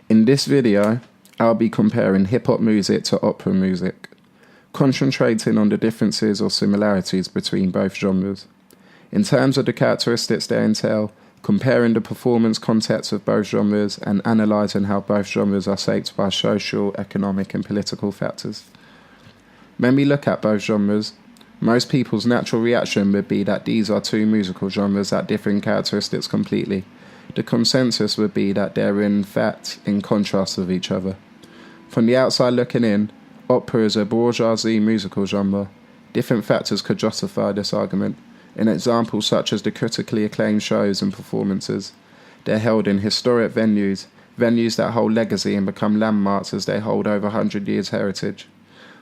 In this video, I'll be comparing hip-hop music to opera music, concentrating on the differences or similarities between both genres. In terms of the characteristics they entail, comparing the performance context of both genres and analysing how both genres are shaped by social, economic and political factors. When we look at both genres, most people's natural reaction would be that these are two musical genres that differ in characteristics completely. The consensus would be that they're in fact in contrast with each other. From the outside looking in, opera is a bourgeoisie musical genre. Different factors could justify this argument. In examples such as the critically acclaimed shows and performances, they're held in historic venues that hold legacy and become landmarks as they hold over 100 years heritage.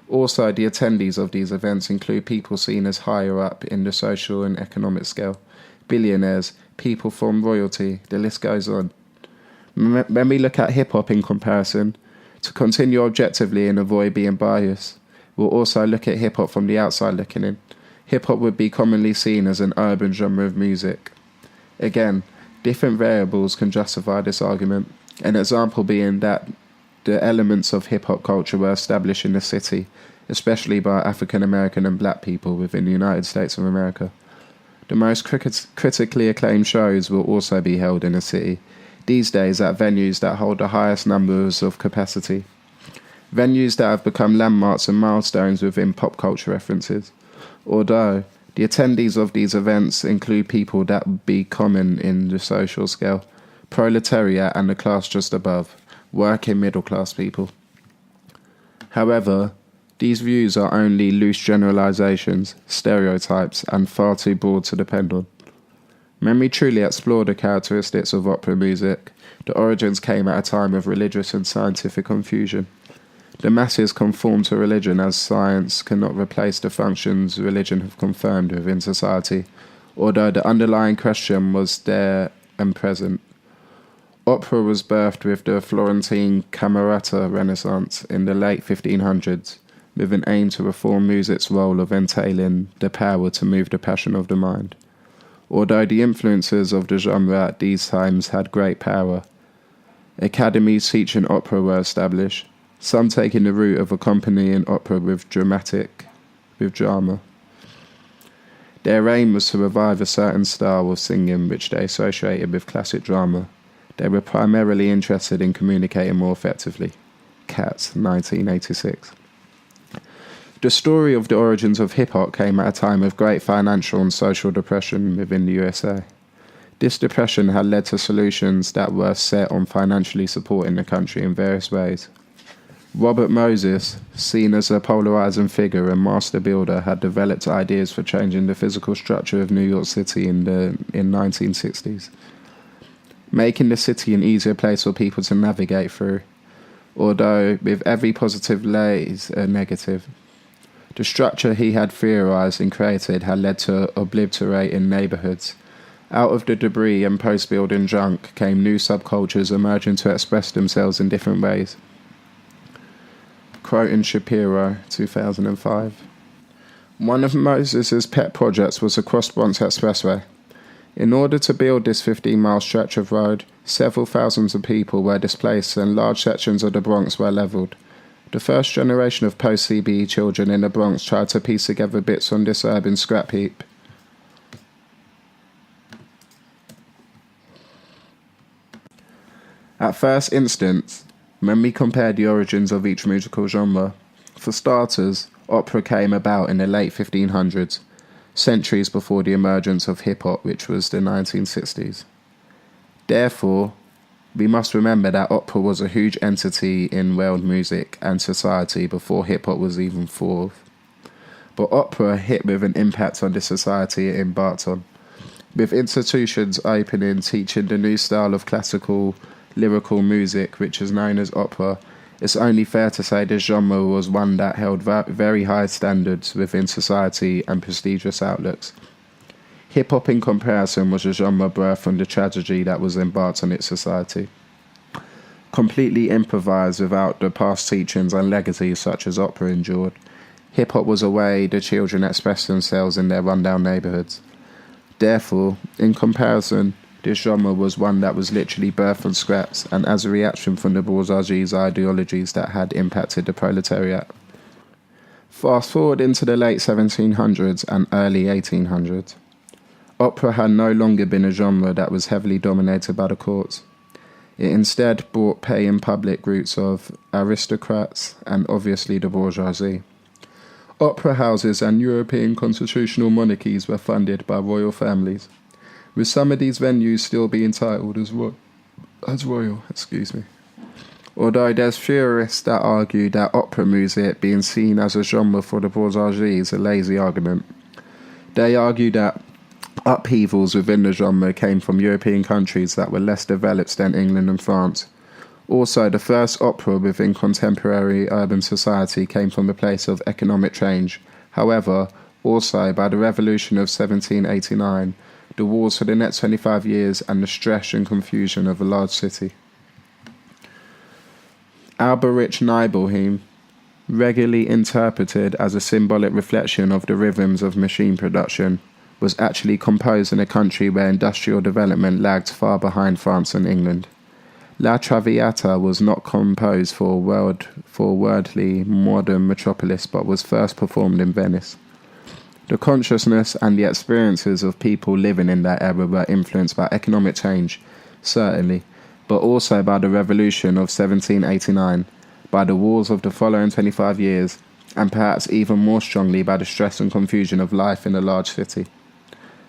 Also, the attendees of these events include people seen as higher up in the social and economic scale, billionaires, people from royalty, the list goes on. When we look at hip-hop in comparison, to continue objectively and avoid being biased, we'll also look at hip-hop from the outside looking in. Hip-hop would be commonly seen as an urban genre of music. Again, different variables can justify this argument, an example being that the elements of hip-hop culture were established in the city, especially by African American and black people within the United States of America. The most critically acclaimed shows will also be held in a city, these days at venues that hold the highest numbers of capacity. Venues that have become landmarks and milestones within pop culture references. Although, the attendees of these events include people that would be common in the social scale, proletariat and the class just above, working middle class people. However, these views are only loose generalizations, stereotypes, and far too broad to depend on. When we truly explore the characteristics of opera music, the origins came at a time of religious and scientific confusion. The masses conform to religion as science cannot replace the functions religion have confirmed within society, although the underlying question was there and present. Opera was birthed with the Florentine Camerata Renaissance in the late 1500s, with an aim to reform music's role of entailing the power to move the passion of the mind. Although the influences of the genre at these times had great power, academies teaching opera were established, some taking the route of accompanying opera with drama. Their aim was to revive a certain style of singing which they associated with classic drama. They were primarily interested in communicating more effectively. Katz, 1986. The story of the origins of hip-hop came at a time of great financial and social depression within the USA. This depression had led to solutions that were set on financially supporting the country in various ways. Robert Moses, seen as a polarizing figure and master builder, had developed ideas for changing the physical structure of New York City in 1960s, making the city an easier place for people to navigate through, although with every positive lays a negative. The structure he had theorized and created had led to obliterating neighborhoods. Out of the debris and post-building junk came new subcultures emerging to express themselves in different ways. Quoting Shapiro, 2005. One of Moses' pet projects was the Cross Bronx Expressway. In order to build this 15-mile stretch of road, several thousands of people were displaced and large sections of the Bronx were leveled. The first generation of post-CBE children in the Bronx tried to piece together bits on this urban scrap heap. At first instance, when we compare the origins of each musical genre, for starters, opera came about in the late 1500s, centuries before the emergence of hip-hop, which was the 1960s. Therefore, we must remember that opera was a huge entity in world music and society before hip-hop was even thought of. But opera hit with an impact on the society it embarked on, with institutions opening, teaching the new style of classical lyrical music, which is known as opera. It's only fair to say this genre was one that held very high standards within society and prestigious outlooks. Hip-hop in comparison was a genre birthed from the tragedy that was embarked on its society. Completely improvised without the past teachings and legacies such as opera endured, hip-hop was a way the children expressed themselves in their rundown neighborhoods. Therefore, in comparison, This genre was one that was literally birthed from scraps and as a reaction from the bourgeoisie's ideologies that had impacted the proletariat. Fast forward into the late 1700s and early 1800s. Opera had no longer been a genre that was heavily dominated by the courts. It instead brought paying public roots of aristocrats and obviously the bourgeoisie. Opera houses and European constitutional monarchies were funded by royal families, with some of these venues still being titled as royal. Although there's theorists that argue that opera music being seen as a genre for the bourgeoisie is a lazy argument. They argue that upheavals within the genre came from European countries that were less developed than England and France. Also, the first opera within contemporary urban society came from a place of economic change. However, also by the revolution of 1789, the wars for the next 25 years and the stress and confusion of a large city. Alberich Nibelheim, regularly interpreted as a symbolic reflection of the rhythms of machine production, was actually composed in a country where industrial development lagged far behind France and England. La Traviata was not composed for a worldly modern metropolis but was first performed in Venice. The consciousness and the experiences of people living in that era were influenced by economic change, certainly, but also by the revolution of 1789, by the wars of the following 25 years, and perhaps even more strongly by the stress and confusion of life in a large city.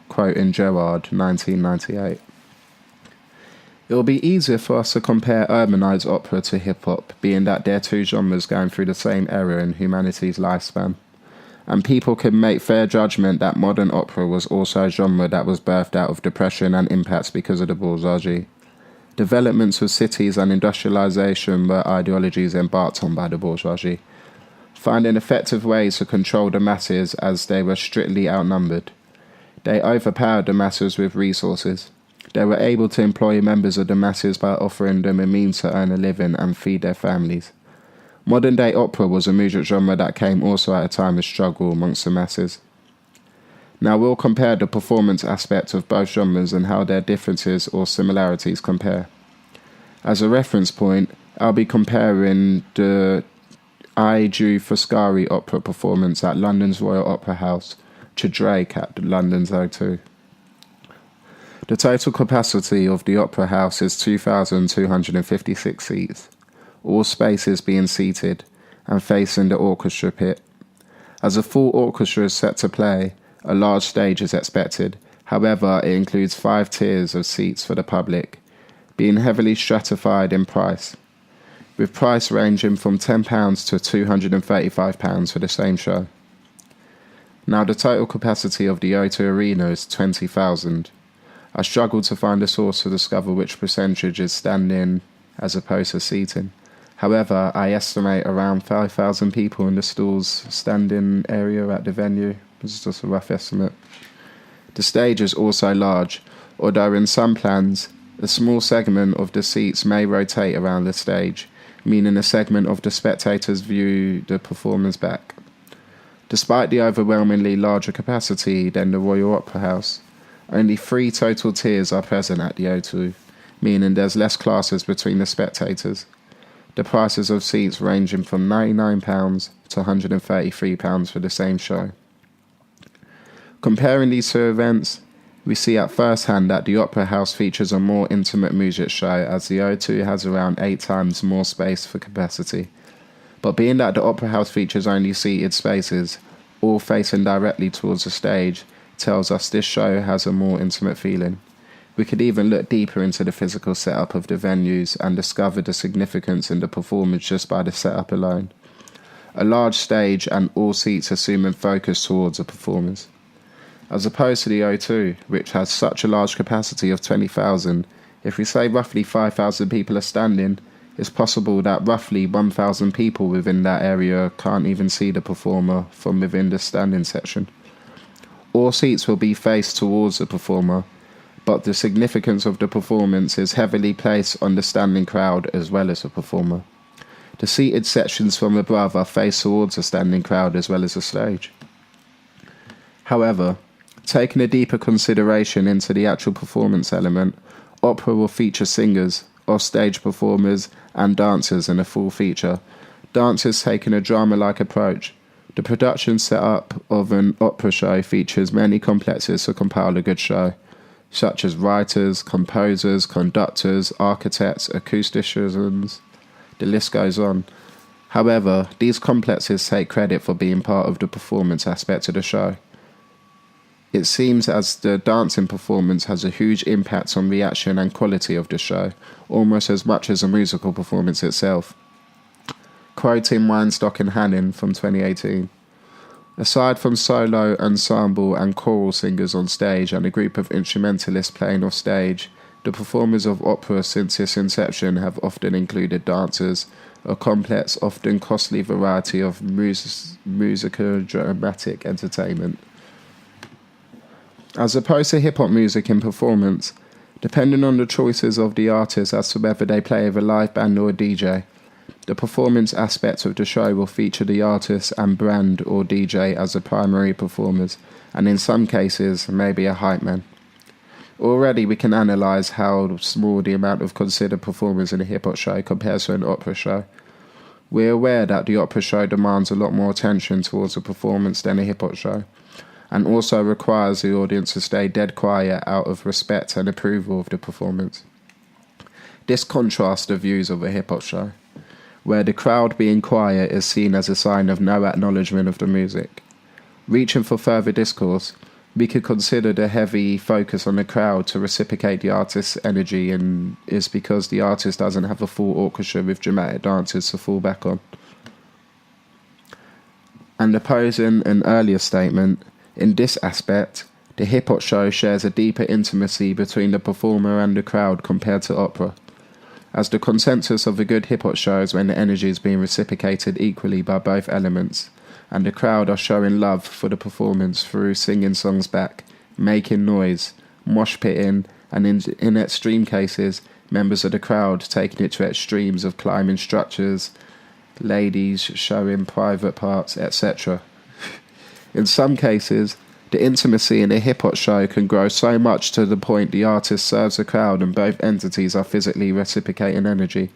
Quoting Gerard, 1998. It will be easier for us to compare urbanized opera to hip-hop, being that they're two genres going through the same era in humanity's lifespan. And people can make fair judgment that modern opera was also a genre that was birthed out of depression and impacts because of the bourgeoisie. Developments of cities and industrialization were ideologies embarked on by the bourgeoisie, finding effective ways to control the masses as they were strictly outnumbered. They overpowered the masses with resources. They were able to employ members of the masses by offering them a means to earn a living and feed their families. Modern-day opera was a music genre that came also at a time of struggle amongst the masses. Now we'll compare the performance aspect of both genres and how their differences or similarities compare. As a reference point, I'll be comparing the I. Giu Foscari opera performance at London's Royal Opera House to Drake at London's O2. The total capacity of the Opera House is 2,256 seats, all spaces being seated and facing the orchestra pit. As a full orchestra is set to play, a large stage is expected. However, it includes 5 tiers of seats for the public, being heavily stratified in price, with price ranging from £10 to £235 for the same show. Now the total capacity of the O2 Arena is 20,000. I struggled to find a source to discover which percentage is standing as opposed to seating. However, I estimate around 5,000 people in the stalls standing area at the venue. This is just a rough estimate. The stage is also large, although in some plans, a small segment of the seats may rotate around the stage, meaning a segment of the spectators view the performers back. Despite the overwhelmingly larger capacity than the Royal Opera House, only 3 total tiers are present at the O2, meaning there's less classes between the spectators. The prices of seats ranging from £99 to £133 for the same show. Comparing these two events, we see at first hand that the Opera House features a more intimate music show as the O2 has around 8 times more space for capacity. But being that the Opera House features only seated spaces, all facing directly towards the stage, tells us this show has a more intimate feeling. We could even look deeper into the physical setup of the venues and discover the significance in the performance just by the setup alone. A large stage and all seats assuming focus towards the performers. As opposed to the O2, which has such a large capacity of 20,000, if we say roughly 5,000 people are standing, it's possible that roughly 1,000 people within that area can't even see the performer from within the standing section. All seats will be faced towards the performer, but the significance of the performance is heavily placed on the standing crowd as well as the performer. The seated sections from above are faced towards the standing crowd as well as the stage. However, Taking a deeper consideration into the actual performance element, opera will feature singers, off-stage performers, and dancers in a full feature. Dancers taking a drama-like approach. The production setup of an opera show features many complexities to compile a good show, such as writers, composers, conductors, architects, acousticians. The list goes on. However, these complexes take credit for being part of the performance aspect of the show. It seems as the dancing performance has a huge impact on reaction and quality of the show, almost as much as a musical performance itself. Quoting Weinstock and Hannon from 2018. Aside from solo, ensemble and choral singers on stage and a group of instrumentalists playing off stage, the performers of opera since its inception have often included dancers, a complex, often costly variety of musical dramatic entertainment. As opposed to hip-hop music in performance, depending on the choices of the artist as to whether they play with a live band or a DJ, the performance aspect of the show will feature the artist and brand or DJ as the primary performers, and in some cases, maybe a hype man. Already we can analyse how small the amount of considered performers in a hip-hop show compares to an opera show. We're aware that the opera show demands a lot more attention towards a performance than a hip-hop show, and also requires the audience to stay dead quiet out of respect and approval of the performance. This contrasts the views of a hip-hop show, where the crowd being quiet is seen as a sign of no acknowledgement of the music. Reaching for further discourse, we could consider the heavy focus on the crowd to reciprocate the artist's energy and is because the artist doesn't have a full orchestra with dramatic dancers to fall back on. And opposing an earlier statement, in this aspect, the hip-hop show shares a deeper intimacy between the performer and the crowd compared to opera, as the consensus of a good hip-hop show is when the energy is being reciprocated equally by both elements, and the crowd are showing love for the performance through singing songs back, making noise, mosh pitting, and in extreme cases, members of the crowd taking it to extremes of climbing structures, ladies showing private parts, etc. In some cases, the intimacy in a hip-hop show can grow so much to the point the artist serves the crowd and both entities are physically reciprocating energy.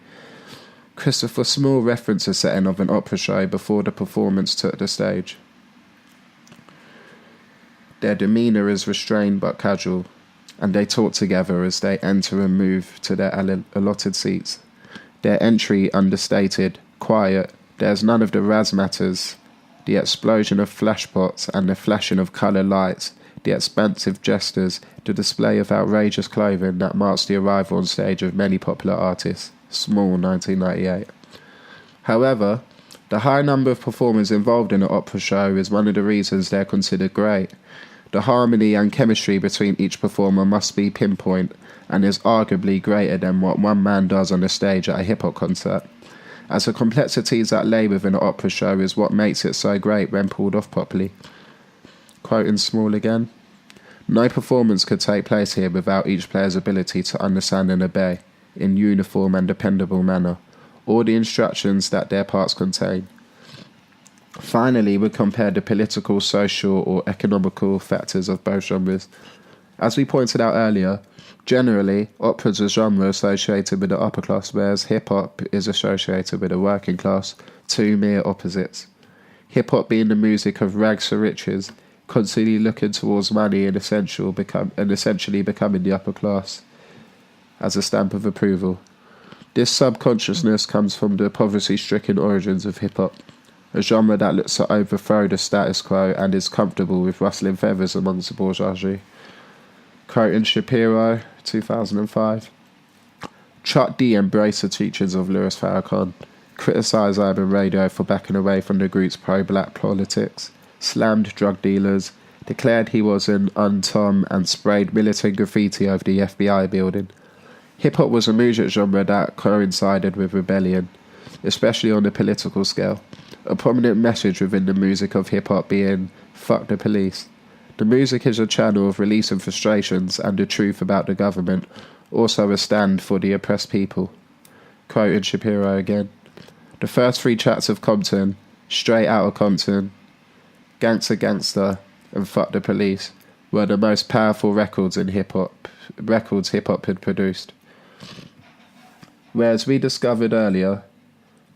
Christopher Small referenced a setting of an opera show before the performance took the stage. Their demeanour is restrained but casual, and they talk together as they enter and move to their allotted seats. Their entry understated, quiet, there's none of the razzmatazz, the explosion of flashpots and the flashing of colour lights, the expansive gestures, the display of outrageous clothing that marks the arrival on stage of many popular artists. Small, 1998. However, the high number of performers involved in an opera show is one of the reasons they're considered great. The harmony and chemistry between each performer must be pinpoint and is arguably greater than what one man does on the stage at a hip-hop concert, as the complexities that lay within an opera show is what makes it so great when pulled off properly. Quoting Small again, no performance could take place here without each player's ability to understand and obey, in uniform and dependable manner, all the instructions that their parts contain. Finally, we compare the political, social or economical factors of both genres. As we pointed out earlier, generally, opera is a genre associated with the upper class, whereas hip-hop is associated with the working class, two mere opposites. Hip-hop being the music of rags to riches, constantly looking towards money and essentially becoming the upper class as a stamp of approval. This subconsciousness comes from the poverty-stricken origins of hip-hop, a genre that looks to overthrow the status quo and is comfortable with rustling feathers amongst the bourgeoisie. Quoting Shapiro, 2005. Chuck D embraced the teachings of Louis Farrakhan, criticised urban radio for backing away from the group's pro-black politics, slammed drug dealers, declared he was an untom and sprayed militant graffiti over the FBI building. Hip-hop was a music genre that coincided with rebellion, especially on the political scale. A prominent message within the music of hip-hop being, "Fuck the police." The music is a channel of releasing frustrations and the truth about the government, also a stand for the oppressed people. Quoting Shapiro again, the first three tracks of Compton, Straight Outta Compton, Gangsta Gangsta, and Fuck the Police, were the most powerful records hip-hop had produced. Whereas we discovered earlier,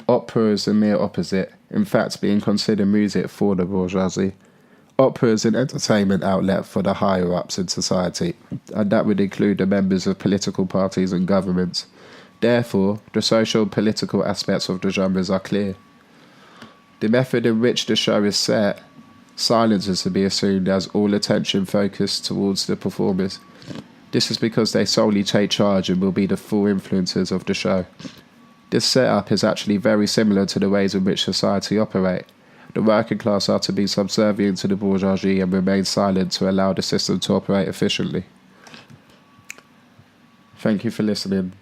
opera is a mere opposite, in fact being considered music for the bourgeoisie. Opera is an entertainment outlet for the higher-ups in society, and that would include the members of political parties and governments. Therefore, the social and political aspects of the genres are clear. The method in which the show is set, silence is to be assumed as all attention focused towards the performers. This is because they solely take charge and will be the full influencers of the show. This setup is actually very similar to the ways in which society operate. The working class are to be subservient to the bourgeoisie and remain silent to allow the system to operate efficiently. Thank you for listening.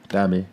Dammy.